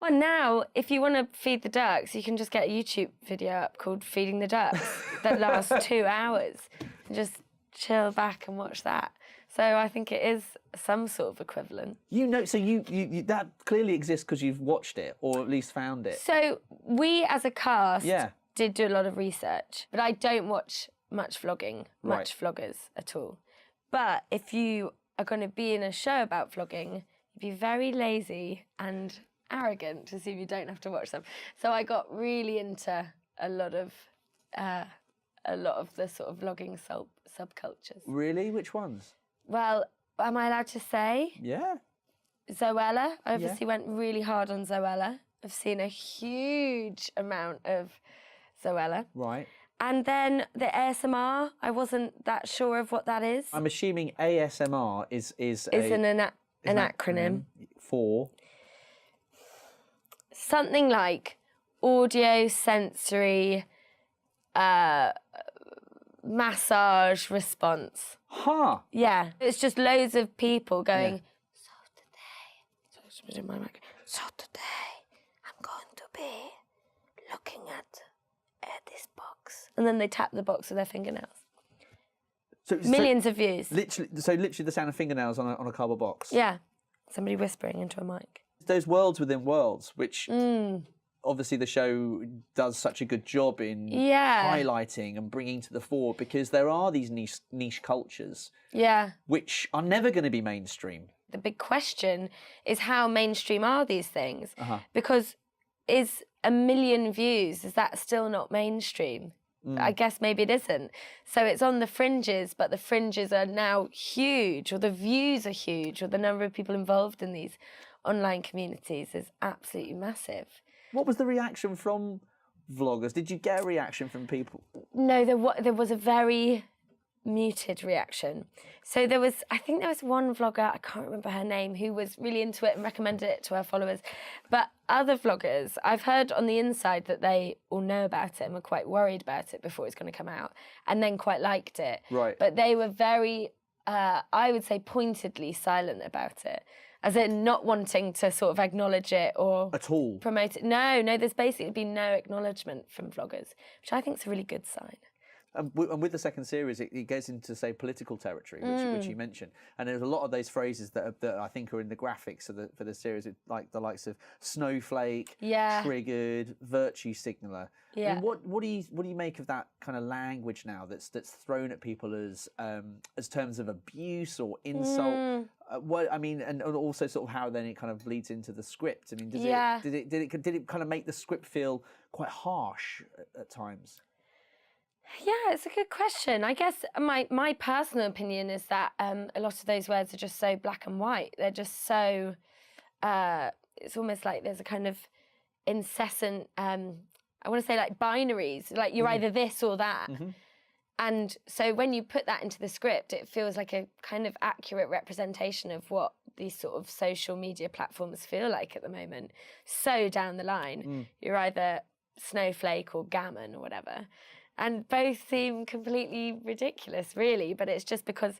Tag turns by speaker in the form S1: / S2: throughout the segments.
S1: Well, now, if you want to feed the ducks, you can just get a YouTube video up called Feeding the Ducks that lasts 2 hours. And just chill back and watch that. So I think it is some sort of equivalent.
S2: So you that clearly exists because you've watched it, or at least found it.
S1: So we, as a cast, did do a lot of research, but I don't watch much vlogging, vloggers at all. But if you are going to be in a show about vlogging, you'd be very lazy and arrogant to assume you don't have to watch them. So I got really into a lot of the sort of vlogging subcultures.
S2: Really? Which ones?
S1: Well, am I allowed to say?
S2: Yeah.
S1: Zoella. I obviously went really hard on Zoella. I've seen a huge amount of Zoella.
S2: Right.
S1: And then the ASMR, I wasn't that sure of what that is.
S2: I'm assuming ASMR is
S1: an acronym
S2: for
S1: something like audio sensory massage response.
S2: Huh.
S1: Yeah. It's just loads of people going, so today I'm going to be looking at this box. And then they tap the box with their fingernails. So millions of views.
S2: Literally the sound of fingernails on a cardboard box.
S1: Yeah. Somebody whispering into a mic.
S2: Those worlds within worlds, which obviously the show does such a good job in highlighting and bringing to the fore, because there are these niche cultures which are never going to be mainstream.
S1: The big question is, how mainstream are these things? Because is 1 million views, is that still not mainstream? I guess maybe it isn't. So it's on the fringes, but the fringes are now huge, or the views are huge, or the number of people involved in these online communities is absolutely massive.
S2: What was the reaction from vloggers? Did you get a reaction from people?
S1: No, there was a very muted reaction. So I think there was one vlogger, I can't remember her name, who was really into it and recommended it to her followers. But other vloggers, I've heard on the inside that they all know about it and were quite worried about it before it was going to come out, and then quite liked it.
S2: Right.
S1: But they were very, I would say, pointedly silent about it. As in not wanting to sort of acknowledge it or
S2: at all
S1: promote it. No, there's basically been no acknowledgement from vloggers, which I think is a really good sign.
S2: And with the second series, it goes into, say, political territory, which you mentioned, and there's a lot of those phrases that I think are in the graphics for the series, like the likes of snowflake, triggered, virtue signaler.
S1: Yeah.
S2: I mean, what do you make of that kind of language now that's thrown at people as terms of abuse or insult? And also sort of how then it kind of bleeds into the script. I mean, did it kind of make the script feel quite harsh at times?
S1: Yeah, it's a good question. I guess my personal opinion is that a lot of those words are just so black and white. They're just so, it's almost like there's a kind of incessant, I want to say like binaries, like you're either this or that. And so when you put that into the script, it feels like a kind of accurate representation of what these sort of social media platforms feel like at the moment. So down the line, you're either snowflake or gammon or whatever. And both seem completely ridiculous, really. But it's just because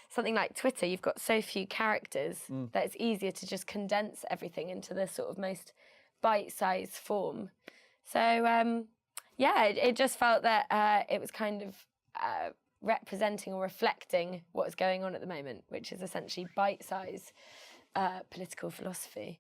S1: something like Twitter, you've got so few characters that it's easier to just condense everything into the sort of most bite-sized form. So, it just felt that it was kind of representing or reflecting what is going on at the moment, which is essentially bite-sized political philosophy.